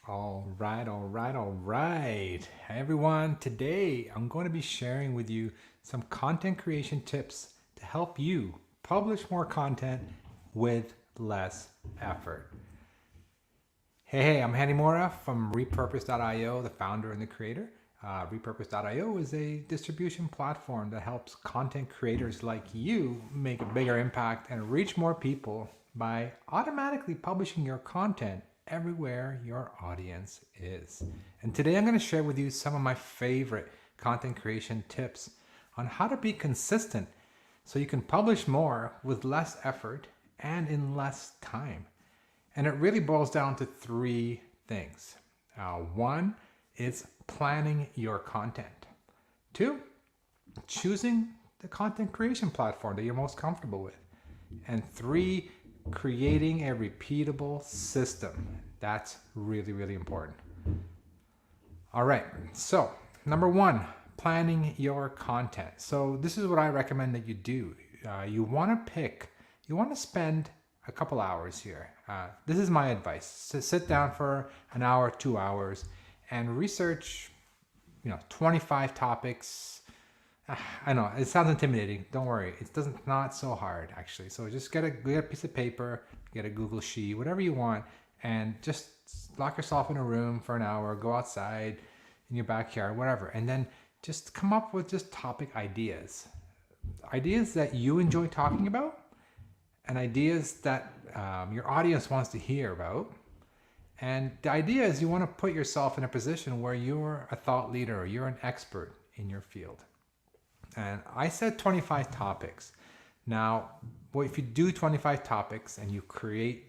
All right. Hey everyone, today I'm going to be sharing with you some content creation tips to help you publish more content with less effort. Hey, I'm Hanny Mora from Repurpose.io, the founder and the creator. Repurpose.io is a distribution platform that helps content creators like you make a bigger impact and reach more people by automatically publishing your content everywhere your audience is. And today I'm going to share with you some of my favorite content creation tips on how to be consistent so you can publish more with less effort and in less time. And it really boils down to three things. One is planning your content. Two, choosing the content creation platform that you're most comfortable with. And three, creating a repeatable system. That's really, really important. All right, so number one, planning your content. So this is what I recommend that you do. You want to spend a couple hours here. This is my advice. So sit down for an hour, 2 hours, and research, 25 topics. I know it sounds intimidating. Don't worry, not so hard actually. So just get a piece of paper, get a Google Sheet, whatever you want, and just lock yourself in a room for an hour. Go outside in your backyard, whatever, and then just come up with just topic ideas that you enjoy talking about, and ideas that your audience wants to hear about. And the idea is you want to put yourself in a position where you're a thought leader or you're an expert in your field. And I said 25 topics. Now, if you do 25 topics and you create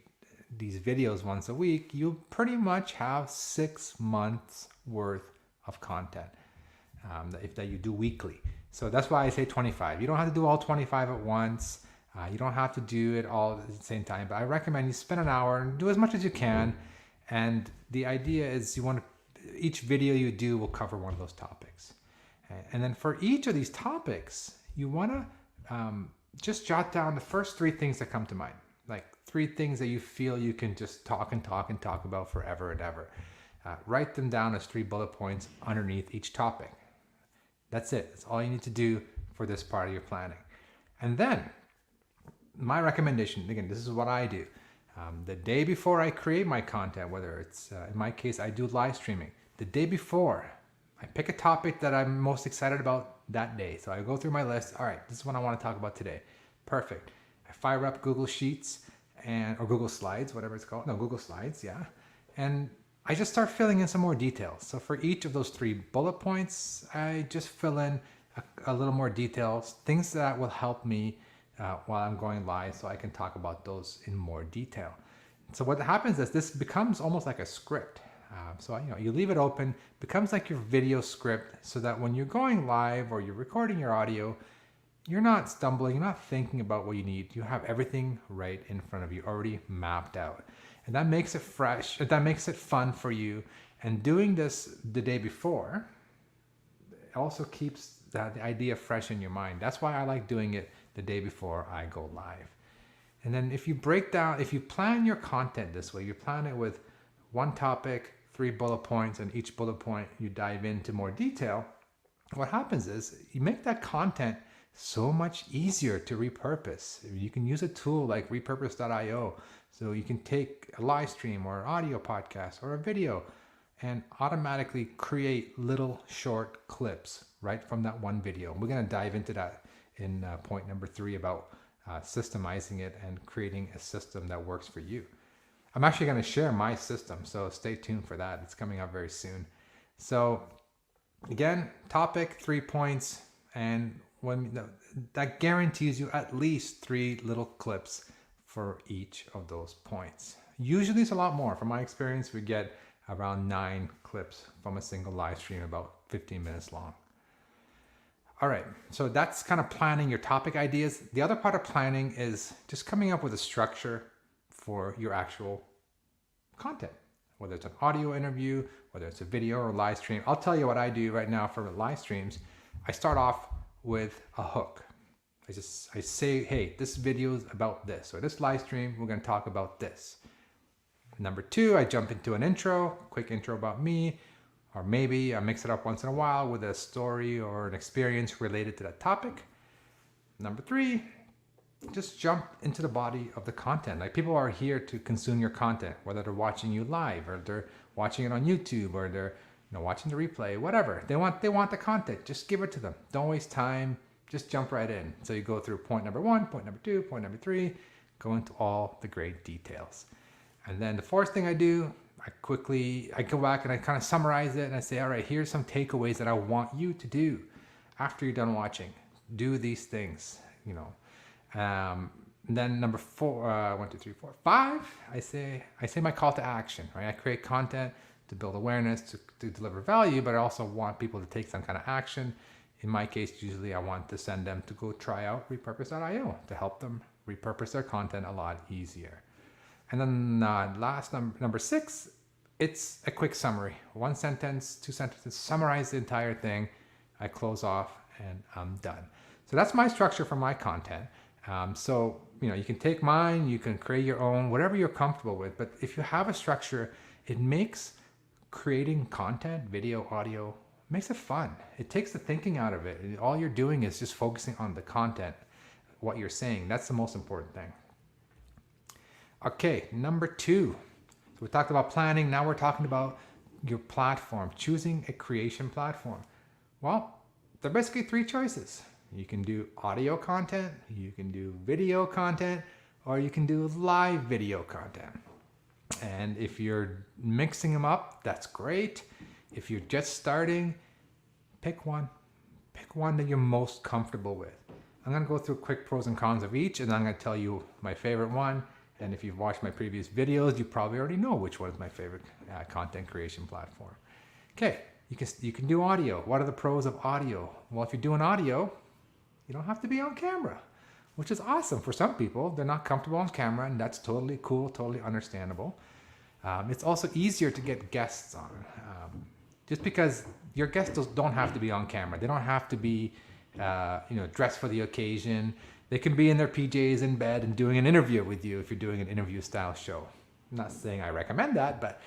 these videos once a week, you pretty much have 6 months worth of content that you do weekly. So that's why I say 25. You don't have to do all 25 at once. You don't have to do it all at the same time, but I recommend you spend an hour and do as much as you can. And the idea is each video you do will cover one of those topics. And then for each of these topics, you want to just jot down the first 3 things that come to mind, like 3 things that you feel you can just talk about forever and ever. Write them down as 3 bullet points underneath each topic. That's it. That's all you need to do for this part of your planning. And then my recommendation, again, this is what I do. The day before I create my content, whether it's, in my case, I do live streaming. The day before, I pick a topic that I'm most excited about that day. So I go through my list. All right, this is what I want to talk about today. Perfect. I fire up Google Sheets or Google Slides, whatever it's called. No, Google Slides, yeah. And I just start filling in some more details. So for each of those 3 bullet points, I just fill in a little more details, things that will help me while I'm going live, so I can talk about those in more detail. So what happens is this becomes almost like a script. So you leave it open, becomes like your video script, so that when you're going live or you're recording your audio, you're not stumbling, you're not thinking about what you need. You have everything right in front of you, already mapped out. And that makes it fresh, that makes it fun for you. And doing this the day before also keeps the idea fresh in your mind. That's why I like doing it the day before I go live. And then if you plan your content this way, you plan it with 1 topic, 3 bullet points, and each bullet point you dive into more detail, what happens is you make that content so much easier to repurpose. You can use a tool like Repurpose.io. So you can take a live stream or an audio podcast or a video and automatically create little short clips right from that one video. We're going to dive into that in point number 3 about systemizing it and creating a system that works for you. I'm actually going to share my system, so stay tuned for that. It's coming up very soon. So again, topic, 3 points, and that guarantees you at least 3 little clips for each of those points. Usually it's a lot more. From my experience, we get around 9 clips from a single live stream, about 15 minutes long. All right, so that's kind of planning your topic ideas. The other part of planning is just coming up with a structure for your actual content, whether it's an audio interview, whether it's a video or a live stream. I'll tell you what I do right now for live streams. I start off with a hook. I say, hey, this video is about this, or this live stream, we're going to talk about this. Number 2, I jump into an intro, quick intro about me, or maybe I mix it up once in a while with a story or an experience related to that topic. Number 3, just jump into the body of the content. Like, people are here to consume your content, whether they're watching you live or they're watching it on YouTube or they're watching the replay, whatever. They want the content. Just give it to them. Don't waste time. Just jump right in. So you go through point number 1, point number 2, point number 3, go into all the great details. And then the fourth thing I do, I go back and I kind of summarize it and I say, all right, here's some takeaways that I want you to do after you're done watching. Do these things, Then number 4, 1, 2, 3, 4, 5, I say my call to action, right? I create content to build awareness, to deliver value, but I also want people to take some kind of action. In my case, usually I want to send them to go try out Repurpose.io to help them repurpose their content a lot easier. And then last number 6, it's a quick summary. 1 sentence, 2 sentences, summarize the entire thing. I close off and I'm done. So that's my structure for my content. So you can take mine, you can create your own, whatever you're comfortable with. But if you have a structure, it makes creating content, video, audio, makes it fun. It takes the thinking out of it. All you're doing is just focusing on the content, what you're saying. That's the most important thing. Okay, number 2. So we talked about planning. Now we're talking about your platform, choosing a creation platform. Well, there are basically 3 choices. You can do audio content, you can do video content, or you can do live video content. And if you're mixing them up, that's great. If you're just starting, pick one. Pick one that you're most comfortable with. I'm going to go through quick pros and cons of each, and I'm going to tell you my favorite one. And if you've watched my previous videos, you probably already know which one is my favorite content creation platform. Okay, you can do audio. What are the pros of audio? Well, if you're doing audio, you don't have to be on camera, which is awesome for some people. They're not comfortable on camera, and that's totally cool, totally understandable. It's also easier to get guests on, just because your guests don't have to be on camera. They don't have to be, dressed for the occasion. They can be in their PJs in bed and doing an interview with you if you're doing an interview style show. I'm not saying I recommend that, but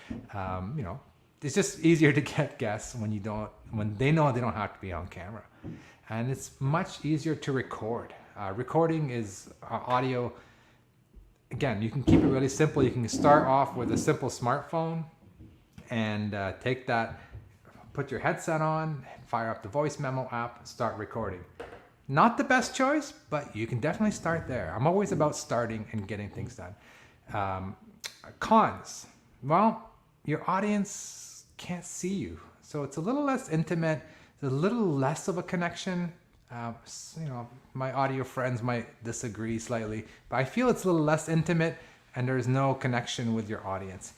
it's just easier to get guests when they know they don't have to be on camera. And it's much easier to record. Recording is audio. Again, you can keep it really simple. You can start off with a simple smartphone and take that, put your headset on, fire up the voice memo app, start recording. Not the best choice, but you can definitely start there. I'm always about starting and getting things done. Cons. Well, your audience can't see you. So it's a little less intimate. It's a little less of a connection. My audio friends might disagree slightly, but I feel it's a little less intimate and there's no connection with your audience.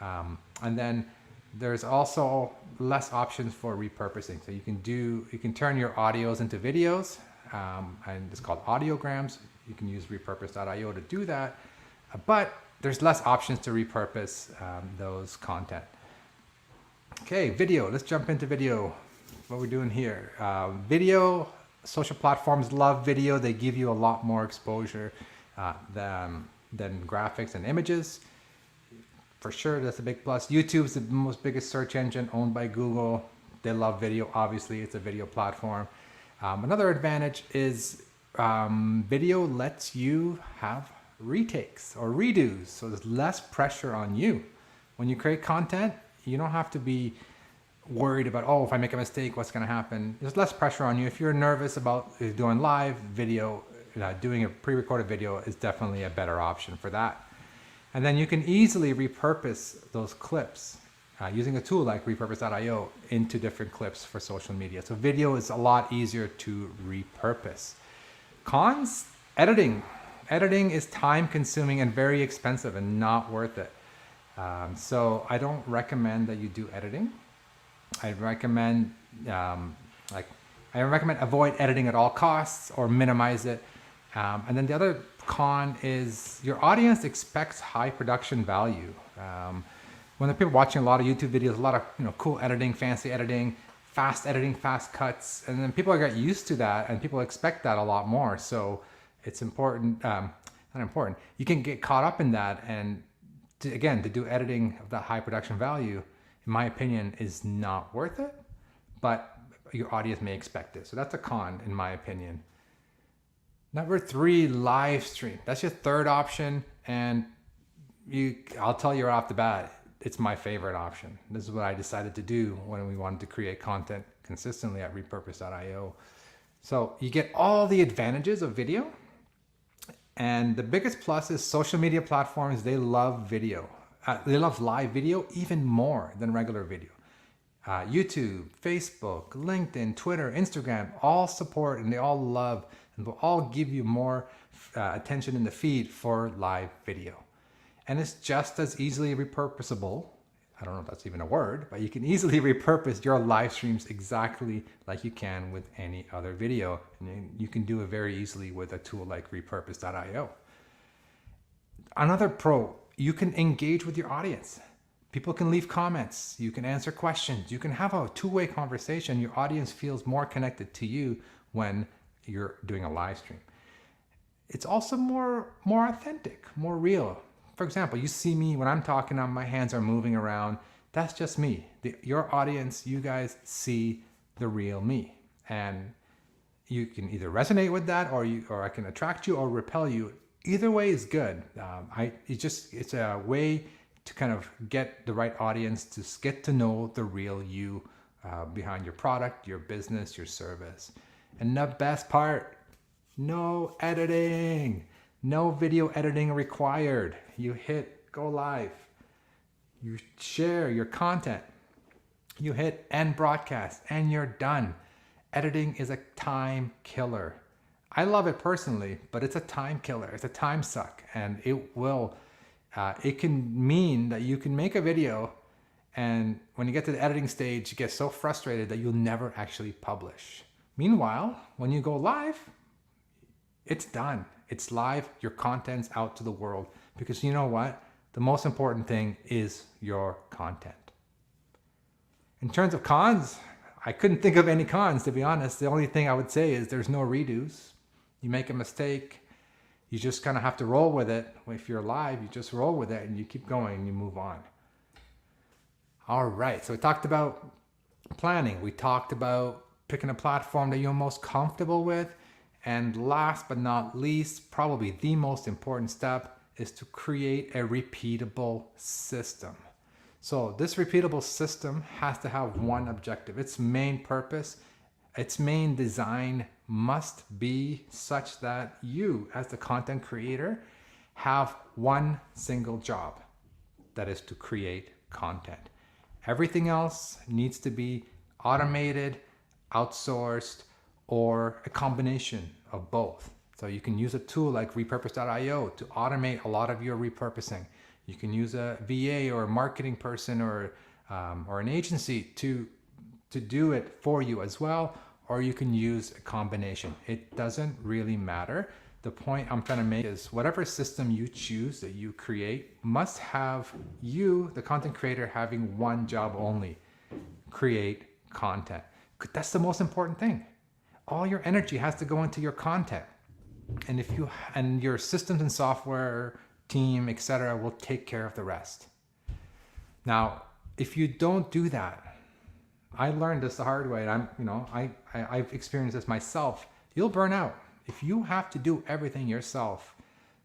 And then there's also less options for repurposing. So you can turn your audios into videos, and it's called audiograms. You can use repurpose.io to do that, but there's less options to repurpose those content. Okay, video. Let's jump into video. What we're doing here. Video, social platforms love video. They give you a lot more exposure than graphics and images. For sure, that's a big plus. YouTube's the most biggest search engine owned by Google. They love video. Obviously, it's a video platform. Another advantage is video lets you have retakes or redos. So there's less pressure on you. When you create content, you don't have to be worried about, if I make a mistake, what's going to happen. There's less pressure on you. If you're nervous about doing live video, doing a pre-recorded video is definitely a better option for that. And then you can easily repurpose those clips using a tool like repurpose.io into different clips for social media. So video is a lot easier to repurpose. Cons, editing. Editing is time consuming and very expensive and not worth it. So I don't recommend that you do editing. I recommend avoid editing at all costs or minimize it. And then the other con is your audience expects high production value. When the people watching a lot of YouTube videos, a lot of cool editing, fancy editing, fast cuts, and then people get used to that, and people expect that a lot more. So it's important, not important. You can get caught up in that and to do editing of that high production value, in my opinion, is not worth it, but your audience may expect it. So that's a con, in my opinion. Number 3, live stream. That's your third option, and I'll tell you right off the bat, it's my favorite option. This is what I decided to do when we wanted to create content consistently at Repurpose.io. So you get all the advantages of video, and the biggest plus is social media platforms, they love video. They love live video even more than regular video. YouTube, Facebook, LinkedIn, Twitter, Instagram, all support and they all love and will all give you more attention in the feed for live video. And it's just as easily repurposable. I don't know if that's even a word, but you can easily repurpose your live streams exactly like you can with any other video. And you can do it very easily with a tool like Repurpose.io. Another pro, you can engage with your audience. People can leave comments, you can answer questions, you can have a two-way conversation. Your audience feels more connected to you when you're doing a live stream. It's also more authentic, more real. For example, you see me when I'm talking, my hands are moving around. That's just me. Your audience, you guys see the real me. And you can either resonate with that or I can attract you or repel you. Either way is good. It's a way to kind of get the right audience to get to know the real you behind your product, your business, your service. And the best part, no editing, no video editing required. You hit go live, you share your content, you hit end broadcast, and you're done. Editing is a time killer. I love it personally, but it's a time killer. It's a time suck, and it can mean that you can make a video, and when you get to the editing stage, you get so frustrated that you'll never actually publish. Meanwhile, when you go live, it's done. It's live. Your content's out to the world, because you know what? The most important thing is your content. In terms of cons, I couldn't think of any cons, to be honest. The only thing I would say is there's no redos. You make a mistake, you just kind of have to roll with it. If you're live, you just roll with it and you keep going and you move on. All right, so we talked about planning. We talked about picking a platform that you're most comfortable with. And last but not least, probably the most important step is to create a repeatable system. So this repeatable system has to have one objective. Its main purpose, its main design must be such that you, as the content creator, have one single job. That is to create content. Everything else needs to be automated, outsourced, or a combination of both. So you can use a tool like Repurpose.io to automate a lot of your repurposing. You can use a VA or a marketing person or an agency to do it for you as well, or you can use a combination. It doesn't really matter. The point I'm trying to make is whatever system you choose that you create must have you, the content creator, having one job only: create content. That's the most important thing. All your energy has to go into your content. And your systems and software team, etc., will take care of the rest. Now, if you don't do that, I learned this the hard way, and I've experienced this myself. You'll burn out. If you have to do everything yourself,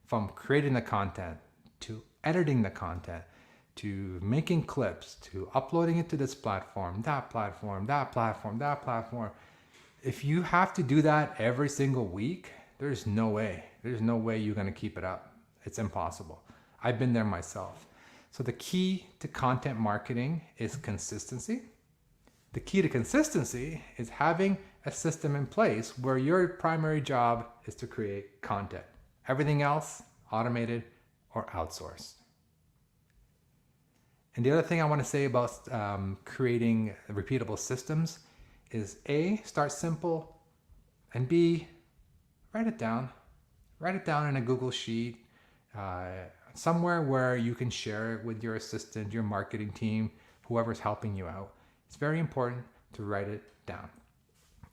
from creating the content to editing the content to making clips to uploading it to this platform, that platform, that platform, that platform. If you have to do that every single week, there's no way. There's no way you're going to keep it up. It's impossible. I've been there myself. So the key to content marketing is consistency. The key to consistency is having a system in place where your primary job is to create content. Everything else, automated or outsourced. And the other thing I want to say about creating repeatable systems is A, start simple, and B, write it down. Write it down in a Google Sheet, somewhere where you can share it with your assistant, your marketing team, whoever's helping you out. It's very important to write it down.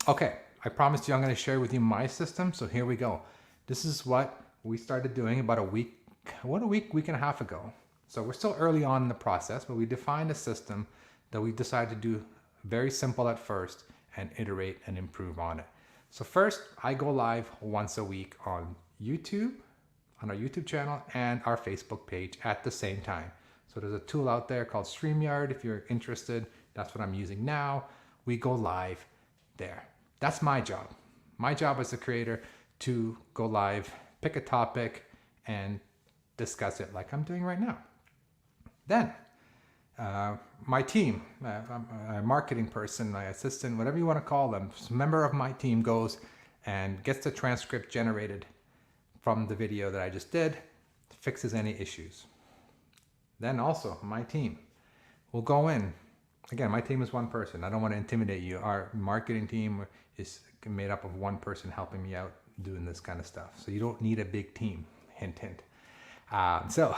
Okay, I promised you I'm going to share with you my system, so here we go. This is what we started doing about week and a half ago. So we're still early on in the process, but we defined a system that we decided to do very simple at first and iterate and improve on it. So first, I go live once a week on YouTube, on our YouTube channel and our Facebook page at the same time. So there's a tool out there called StreamYard. If you're interested, that's what I'm using now. We go live there. That's my job. My job as a creator to go live, pick a topic, and discuss it like I'm doing right now. Then, my team, a marketing person, my assistant, whatever you want to call them, a member of my team goes and gets the transcript generated from the video that I just did, fixes any issues. Then also, my team will go in. Again, my team is one person. I don't want to intimidate you. Our marketing team is made up of one person helping me out doing this kind of stuff. So you don't need a big team. Hint, hint. So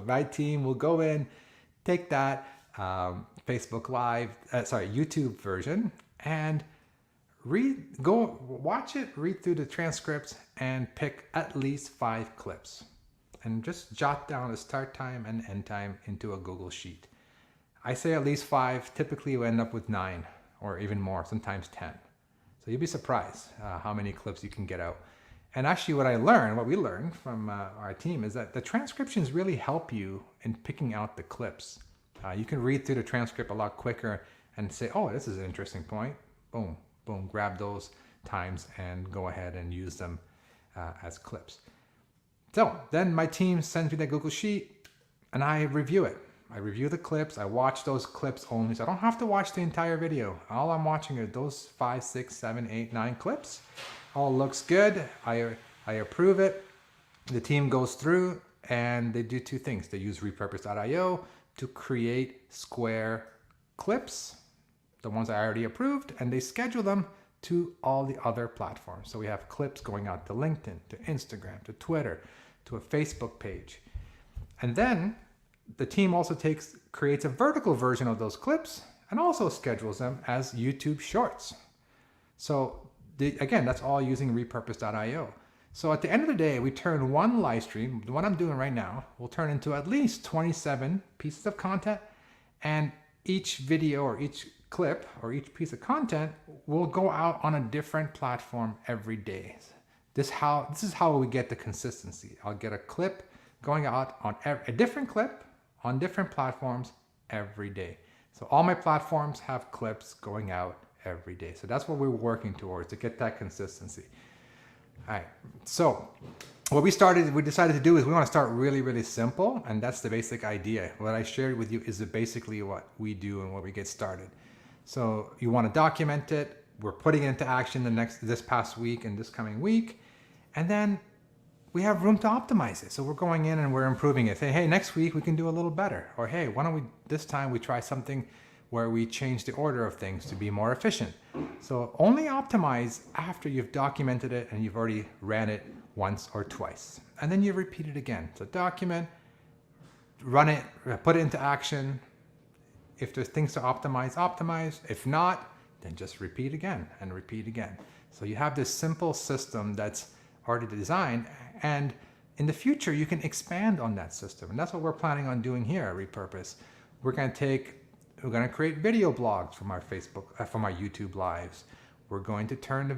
my team will go in, take that Facebook Live, YouTube version, and go watch it, read through the transcripts, and pick at least 5 clips, and just jot down the start time and end time into a Google Sheet. I say at least 5. Typically, you end up with 9 or even more, sometimes 10. So you'll be surprised how many clips you can get out. And actually what we learned from our team is that the transcriptions really help you in picking out the clips. You can read through the transcript a lot quicker and say, oh, this is an interesting point. Boom, boom, grab those times and go ahead and use them as clips. So then my team sends me the Google Sheet and I review it. I review the clips. I watch those clips only. So I don't have to watch the entire video. All I'm watching are those 5, 6, 7, 8, 9 clips. All looks good. I approve it. The team goes through and they do 2 things. They use Repurposable to create square clips, the ones I already approved, and they schedule them to all the other platforms. So we have clips going out to LinkedIn, to Instagram, to Twitter, to a Facebook page. And then the team also creates a vertical version of those clips and also schedules them as YouTube Shorts. So again, that's all using Repurpose.io. So at the end of the day, we turn one live stream, the one I'm doing right now, will turn into at least 27 pieces of content, and each video or each clip or each piece of content will go out on a different platform every day. This is how we get the consistency. I'll get a clip going out on a different clip on different platforms every day. So all my platforms have clips going out every day. So that's what we're working towards, to get that consistency. All right, so what we decided to do is we want to start really, really simple, and that's the basic idea. What I shared with you is basically what we do and what we get started. So you want to document it. We're putting it into action this past week and this coming week, and then we have room to optimize it. So we're going in and we're improving it. Say, hey, next week we can do a little better, or hey, why don't we this time we try something where we change the order of things to be more efficient. So only optimize after you've documented it and you've already ran it once or twice. And then you repeat it again. So document, run it, put it into action. If there's things to optimize, optimize. If not, then just repeat again and repeat again. So you have this simple system that's already designed, and in the future you can expand on that system. And that's what we're planning on doing here at Repurpose. We're going to create video blogs from our from our YouTube lives. We're going to turn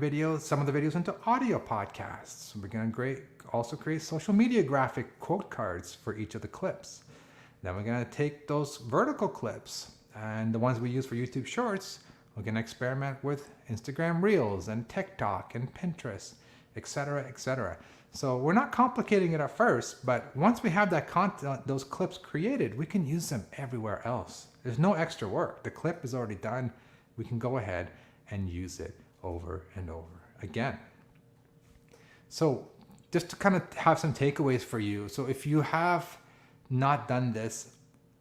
some of the videos into audio podcasts. We're going to also create social media graphic quote cards for each of the clips. Then we're going to take those vertical clips and the ones we use for YouTube Shorts. We're going to experiment with Instagram Reels and TikTok and Pinterest, etc., etc. So we're not complicating it at first, but once we have that content, those clips created, we can use them everywhere else. There's no extra work. The clip is already done. We can go ahead and use it over and over again. So just to kind of have some takeaways for you. So if you have not done this,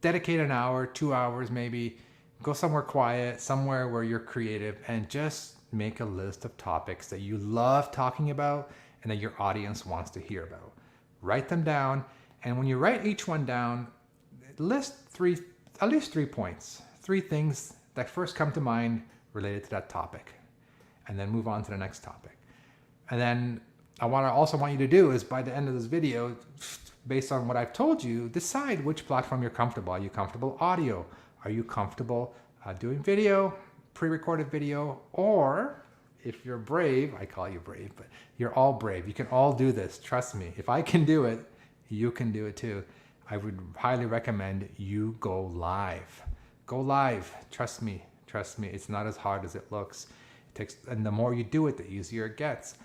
dedicate an hour, 2 hours maybe, go somewhere quiet, somewhere where you're creative, and just make a list of topics that you love talking about and that your audience wants to hear about. Write them down, and when you write each one down, list at least 3 points, 3 things that first come to mind related to that topic, and then move on to the next topic. And then I also want you to do is, by the end of this video, based on what I've told you, decide which platform you're comfortable. Are you comfortable audio? Are you comfortable doing video, pre-recorded video? Or if you're brave, I call you brave, but you're all brave. You can all do this. Trust me. If I can do it, you can do it too. I would highly recommend you go live. Go live. Trust me. Trust me. It's not as hard as it looks. And the more you do it, the easier it gets.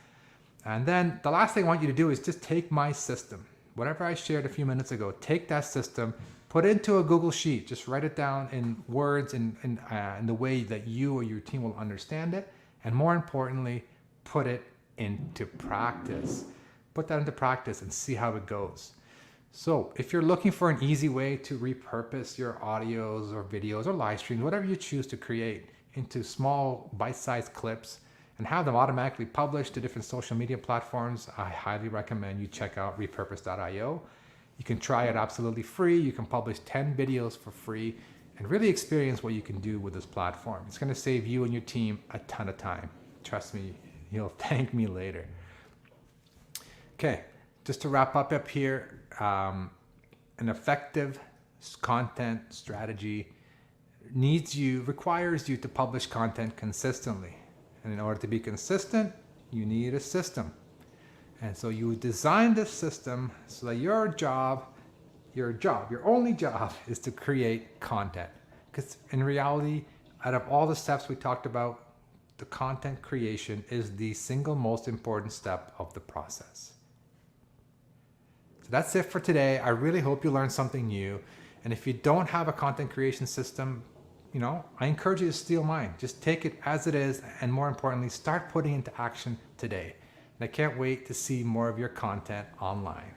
And then the last thing I want you to do is just take my system. Whatever I shared a few minutes ago, take that system, put it into a Google Sheet. Just write it down in words in the way that you or your team will understand it. And more importantly, put it into practice. Put that into practice and see how it goes. So if you're looking for an easy way to repurpose your audios or videos or live streams, whatever you choose to create, into small bite-sized clips and have them automatically published to different social media platforms, I highly recommend you check out repurpose.io. You can try it absolutely free. You can publish 10 videos for free and really experience what you can do with this platform. It's going to save you and your team a ton of time. Trust me, you'll thank me later. Okay, just to wrap up here, an effective content strategy requires you to publish content consistently. And in order to be consistent, you need a system. And so you design this system so that your only job is to create content. Because in reality, out of all the steps we talked about, the content creation is the single most important step of the process. So that's it for today. I really hope you learned something new. And if you don't have a content creation system, I encourage you to steal mine. Just take it as it is, and more importantly, start putting into action today. And I can't wait to see more of your content online.